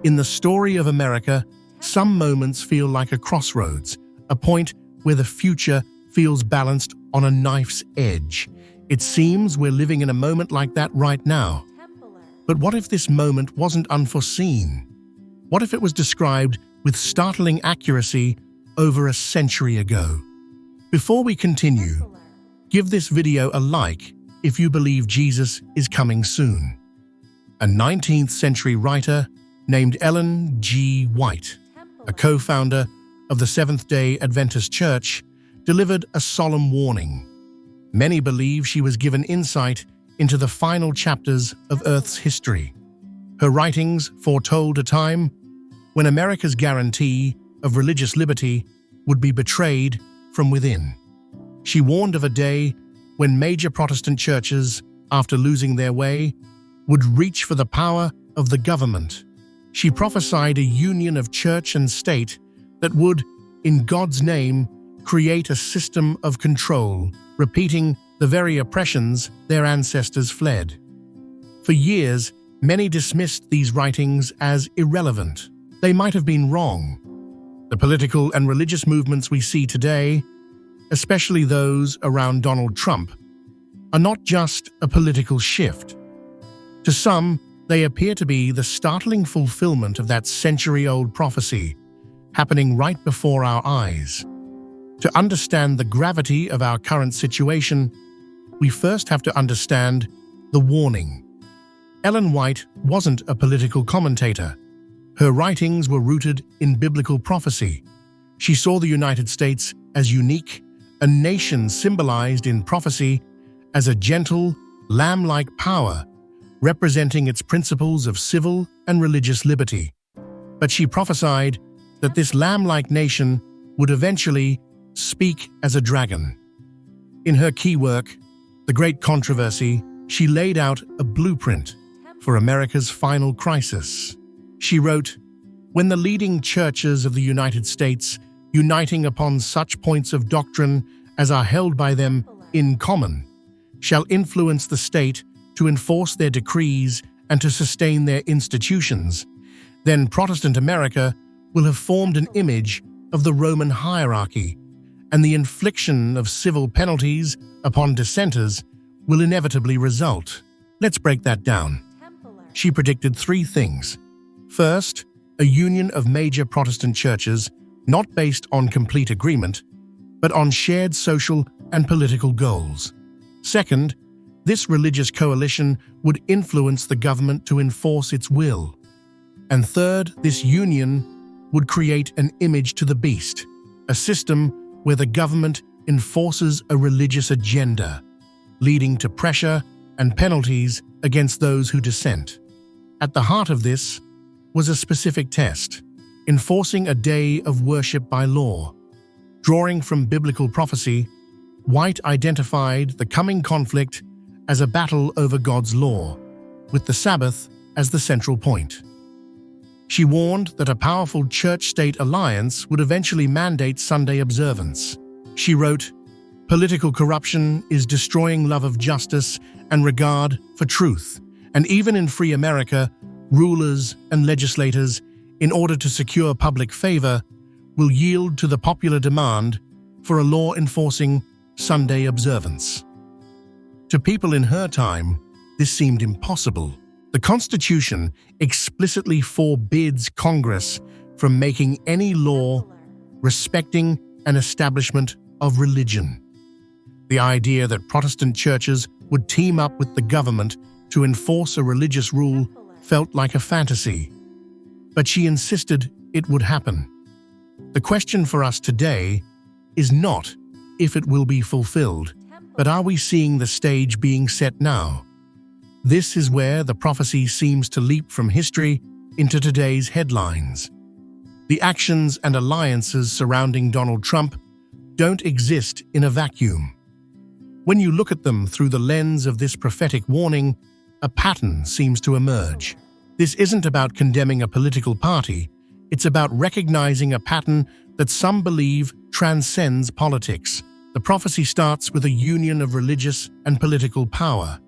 In the story of America, some moments feel like a crossroads, a point where the future feels balanced on a knife's edge. It seems we're living in a moment like that right now. But what if this moment wasn't unforeseen? What if it was described with startling accuracy over a century ago? Before we continue, give this video a like if you believe Jesus is coming soon. A 19th century writer named Ellen G. White, a co-founder of the Seventh-day Adventist Church, delivered a solemn warning. Many believe she was given insight into the final chapters of Earth's history. Her writings foretold a time when America's guarantee of religious liberty would be betrayed from within. She warned of a day when major Protestant churches, after losing their way, would reach for the power of the government. She prophesied a union of church and state that would, in God's name, create a system of control, repeating the very oppressions their ancestors fled. For years, many dismissed these writings as irrelevant. They might have been wrong. The political and religious movements we see today, especially those around Donald Trump, are not just a political shift. To some, they appear to be the startling fulfillment of that century-old prophecy, happening right before our eyes. To understand the gravity of our current situation, we first have to understand the warning. Ellen White wasn't a political commentator. Her writings were rooted in biblical prophecy. She saw the United States as unique, a nation symbolized in prophecy as a gentle, lamb-like power, representing its principles of civil and religious liberty. But she prophesied that this lamb-like nation would eventually speak as a dragon. In her key work, The Great Controversy, she laid out a blueprint for America's final crisis. She wrote, "When the leading churches of the United States, uniting upon such points of doctrine as are held by them in common, shall influence the state to enforce their decrees and to sustain their institutions, then Protestant America will have formed an image of the Roman hierarchy, and the infliction of civil penalties upon dissenters will inevitably result." Let's break that down. She predicted three things. First, a union of major Protestant churches, not based on complete agreement, but on shared social and political goals. Second, this religious coalition would influence the government to enforce its will. And third, this union would create an image to the beast, a system where the government enforces a religious agenda, leading to pressure and penalties against those who dissent. At the heart of this was a specific test, enforcing a day of worship by law. Drawing from biblical prophecy, White identified the coming conflict as a battle over God's law, with the Sabbath as the central point. She warned that a powerful church-state alliance would eventually mandate Sunday observance. She wrote, "Political corruption is destroying love of justice and regard for truth, and even in free America, rulers and legislators, in order to secure public favor, will yield to the popular demand for a law enforcing Sunday observance." To people in her time, this seemed impossible. The Constitution explicitly forbids Congress from making any law respecting an establishment of religion. The idea that Protestant churches would team up with the government to enforce a religious rule felt like a fantasy, but she insisted it would happen. The question for us today is not if it will be fulfilled, but are we seeing the stage being set now? This is where the prophecy seems to leap from history into today's headlines. The actions and alliances surrounding Donald Trump don't exist in a vacuum. When you look at them through the lens of this prophetic warning, a pattern seems to emerge. This isn't about condemning a political party, it's about recognizing a pattern that some believe transcends politics. The prophecy starts with a union of religious and political power.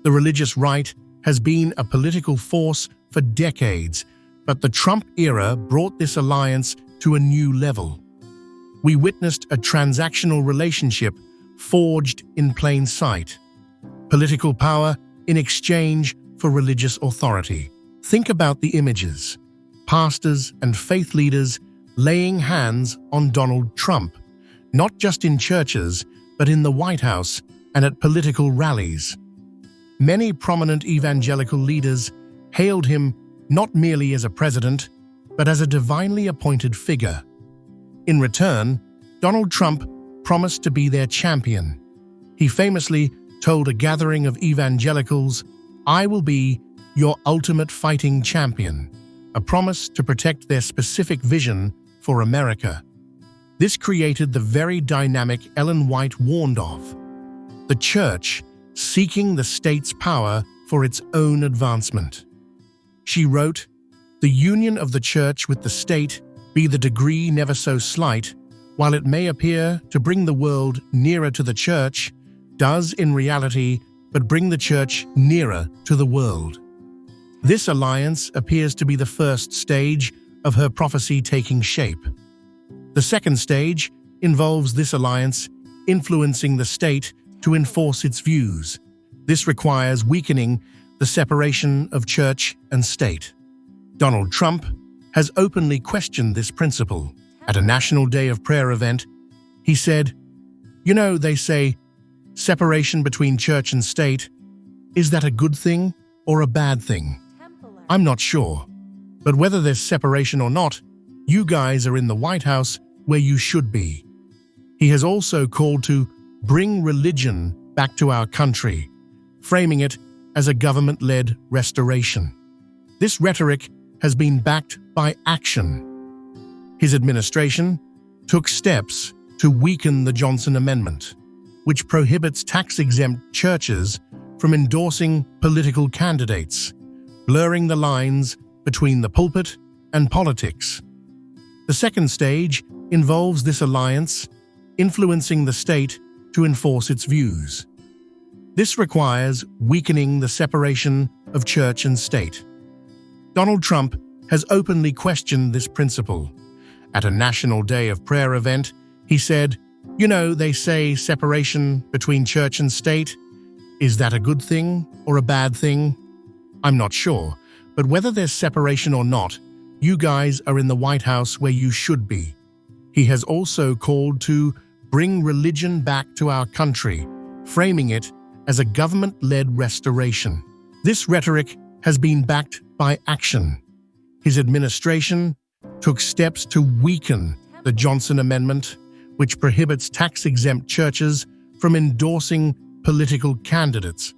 The religious right has been a political force for decades, But the Trump era brought this alliance to a new level. We witnessed a transactional relationship forged in plain sight. Political power in exchange for religious authority. Think about the images. Pastors and faith leaders laying hands on Donald Trump, not just in churches, but in the White House and at political rallies. Many prominent evangelical leaders hailed him not merely as a president, but as a divinely appointed figure. In return, Donald Trump promised to be their champion. He famously told a gathering of evangelicals, "I will be your ultimate fighting champion," a promise to protect their specific vision for America. This created the very dynamic Ellen White warned of: the church seeking the state's power for its own advancement. She wrote, "The union of the church with the state, be the degree never so slight, while it may appear to bring the world nearer to the church, does in reality but bring the church nearer to the world." This alliance appears to be the first stage of her prophecy taking shape. The second stage involves this alliance influencing the state to enforce its views. This requires weakening the separation of church and state. Donald Trump has openly questioned this principle. At a National Day of Prayer event, he said, "You know, they say separation between church and state. Is that a good thing or a bad thing? I'm not sure. But whether there's separation or not, you guys are in the White House where you should be." He has also called to bring religion back to our country, framing it as a government-led restoration. This rhetoric has been backed by action. His administration took steps to weaken the Johnson Amendment, which prohibits tax-exempt churches from endorsing political candidates, blurring the lines between the pulpit and politics. The second stage involves this alliance influencing the state to enforce its views. This requires weakening the separation of church and state. Donald Trump has openly questioned this principle. At a National Day of Prayer event, he said, "You know, they say separation between church and state. Is that a good thing or a bad thing? I'm not sure. But whether there's separation or not, you guys are in the White House where you should be." He has also called to bring religion back to our country, framing it as a government-led restoration. This rhetoric has been backed by action. His administration took steps to weaken the Johnson Amendment, which prohibits tax-exempt churches from endorsing political candidates,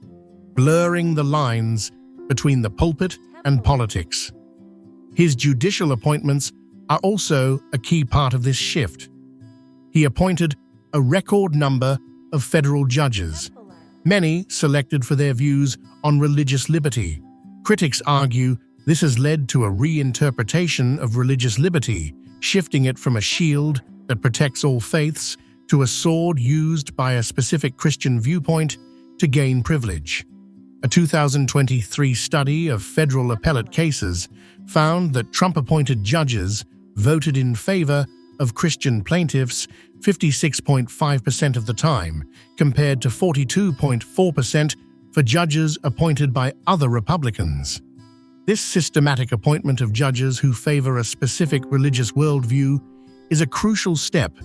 blurring the lines between the pulpit and politics. His judicial appointments are also a key part of this shift. He appointed a record number of federal judges, many selected for their views on religious liberty. Critics argue this has led to a reinterpretation of religious liberty, shifting it from a shield that protects all faiths to a sword used by a specific Christian viewpoint to gain privilege. A 2023 study of federal appellate cases found that Trump-appointed judges voted in favor of Christian plaintiffs 56.5% of the time, compared to 42.4% for judges appointed by other Republicans. This systematic appointment of judges who favor a specific religious worldview is a crucial step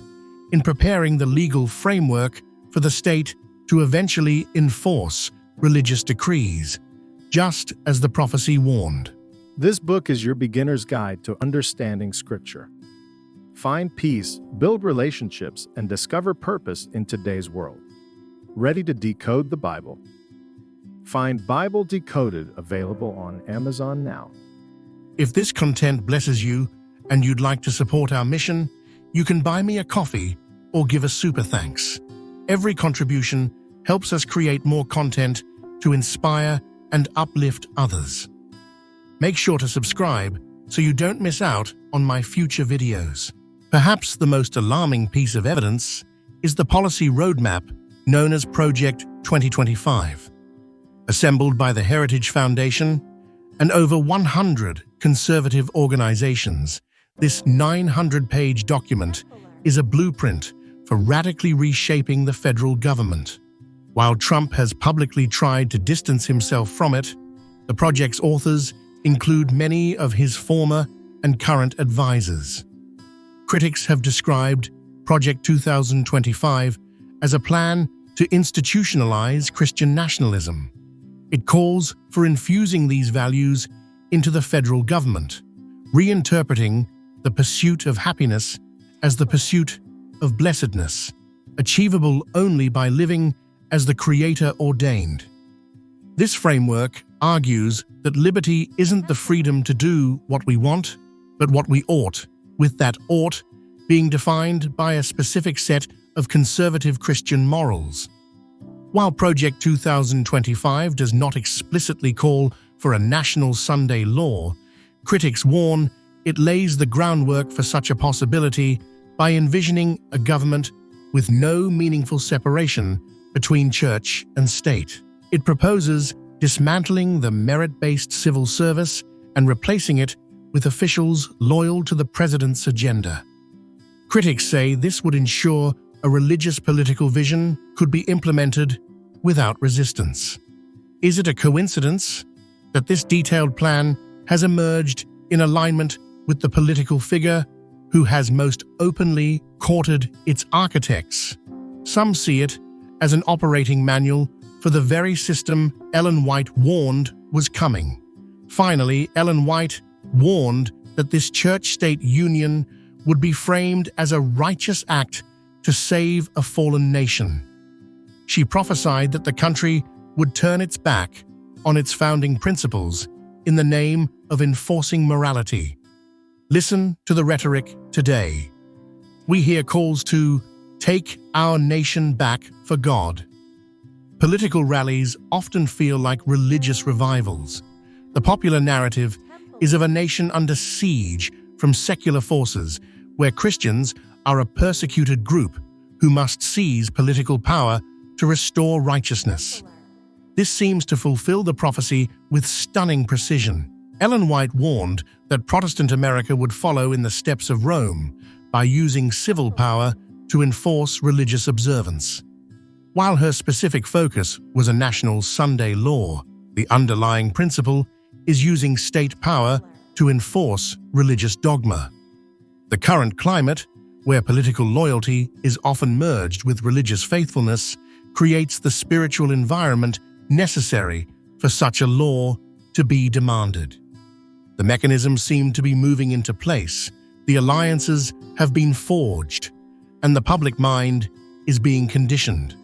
in preparing the legal framework for the state to eventually enforce religious decrees, just as the prophecy warned. This book is your beginner's guide to understanding Scripture. Find peace, build relationships, and discover purpose in today's world. Ready to decode the Bible? Find Bible Decoded available on Amazon now. If this content blesses you and you'd like to support our mission, you can buy me a coffee or give a super thanks. Every contribution helps us create more content to inspire and uplift others. Make sure to subscribe so you don't miss out on my future videos. Perhaps the most alarming piece of evidence is the policy roadmap known as Project 2025. Assembled by the Heritage Foundation, and over 100 conservative organizations. This 900-page document is a blueprint for radically reshaping the federal government. While Trump has publicly tried to distance himself from it, the project's authors include many of his former and current advisors. Critics have described Project 2025 as a plan to institutionalize Christian nationalism. It calls for infusing these values into the federal government, reinterpreting the pursuit of happiness as the pursuit of blessedness, achievable only by living as the Creator ordained. This framework argues that liberty isn't the freedom to do what we want, but what we ought, with that ought being defined by a specific set of conservative Christian morals. While Project 2025 does not explicitly call for a national Sunday law, critics warn it lays the groundwork for such a possibility by envisioning a government with no meaningful separation between church and state. It proposes dismantling the merit-based civil service and replacing it with officials loyal to the president's agenda. Critics say this would ensure a religious political vision could be implemented without resistance. Is it a coincidence that this detailed plan has emerged in alignment with the political figure who has most openly courted its architects? Some see it as an operating manual for the very system Ellen White warned was coming. Finally, Ellen White warned that this church-state union would be framed as a righteous act to save a fallen nation. She prophesied that the country would turn its back on its founding principles in the name of enforcing morality. Listen to the rhetoric today. We hear calls to take our nation back for God. Political rallies often feel like religious revivals. The popular narrative is of a nation under siege from secular forces, where Christians are a persecuted group who must seize political power to restore righteousness. This seems to fulfill the prophecy with stunning precision. Ellen White warned that Protestant America would follow in the steps of Rome by using civil power to enforce religious observance. While her specific focus was a national Sunday law, the underlying principle is using state power to enforce religious dogma. The current climate, where political loyalty is often merged with religious faithfulness, creates the spiritual environment necessary for such a law to be demanded. The mechanisms seem to be moving into place, the alliances have been forged, and the public mind is being conditioned.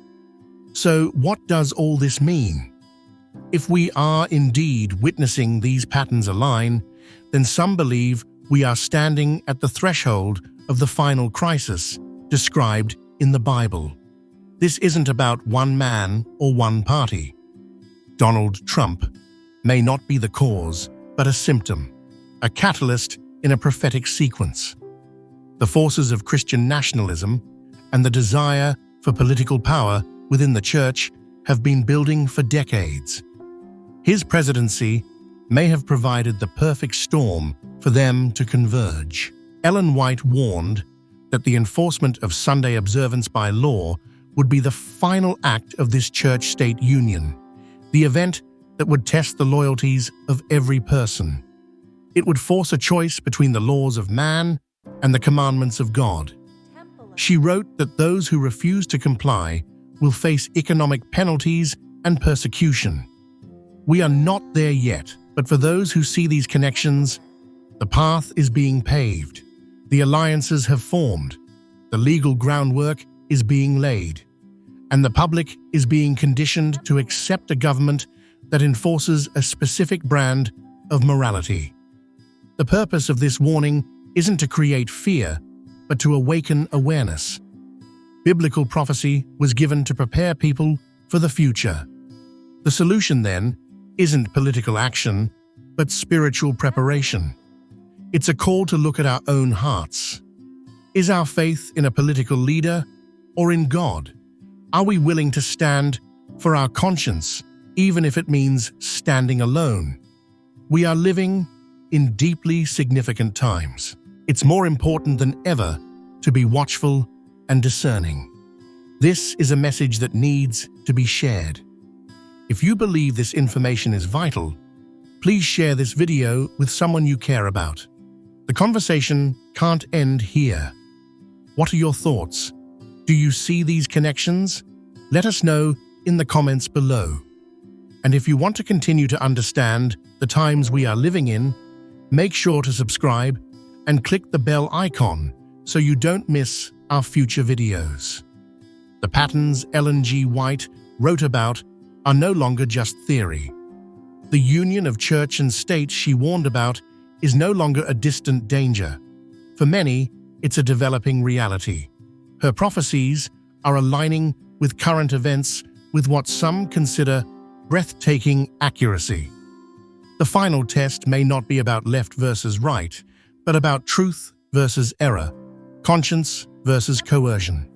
So what does all this mean? If we are indeed witnessing these patterns align, then some believe we are standing at the threshold of the final crisis described in the Bible. This isn't about one man or one party. Donald Trump may not be the cause, but a symptom, a catalyst in a prophetic sequence. The forces of Christian nationalism and the desire for political power within the church have been building for decades. His presidency may have provided the perfect storm for them to converge. Ellen White warned that the enforcement of Sunday observance by law would be the final act of this church-state union, the event that would test the loyalties of every person. It would force a choice between the laws of man and the commandments of God. She wrote that those who refuse to comply will face economic penalties and persecution. We are not there yet, but for those who see these connections, the path is being paved. The alliances have formed, the legal groundwork is being laid, and the public is being conditioned to accept a government that enforces a specific brand of morality. The purpose of this warning isn't to create fear, but to awaken awareness. Biblical prophecy was given to prepare people for the future. The solution, then, isn't political action, but spiritual preparation. It's a call to look at our own hearts. Is our faith in a political leader or in God? Are we willing to stand for our conscience, even if it means standing alone? We are living in deeply significant times. It's more important than ever to be watchful and discerning. This is a message that needs to be shared. If you believe this information is vital, please share this video with someone you care about. The conversation can't end here. What are your thoughts? Do you see these connections? Let us know in the comments below. And if you want to continue to understand the times we are living in, make sure to subscribe and click the bell icon so you don't miss our future videos. The patterns Ellen G. White wrote about are no longer just theory. The union of church and state she warned about is no longer a distant danger. For many, it's a developing reality. Her prophecies are aligning with current events with what some consider breathtaking accuracy. The final test may not be about left versus right, but about truth versus error, conscience versus coercion.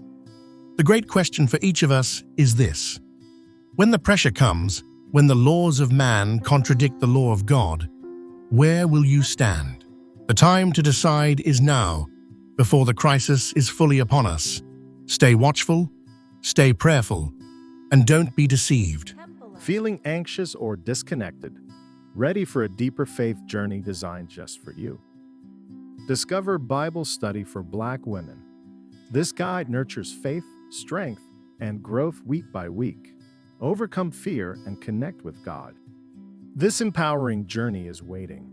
The great question for each of us is this: when the pressure comes, when the laws of man contradict the law of God, where will you stand? The time to decide is now, before the crisis is fully upon us. Stay watchful, stay prayerful, and don't be deceived. Feeling anxious or disconnected? Ready for a deeper faith journey designed just for you? Discover Bible Study for Black Women. This guide nurtures faith, strength, and growth week by week. Overcome fear and connect with God. This empowering journey is waiting.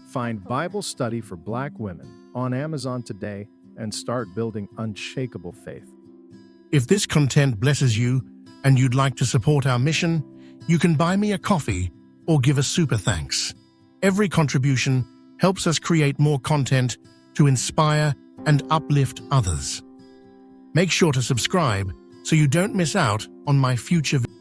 Find Bible Study for Black Women on Amazon today and start building unshakable faith. If this content blesses you and you'd like to support our mission, you can buy me a coffee or give a super thanks. Every contribution helps us create more content to inspire and uplift others. Make sure to subscribe so you don't miss out on my future videos.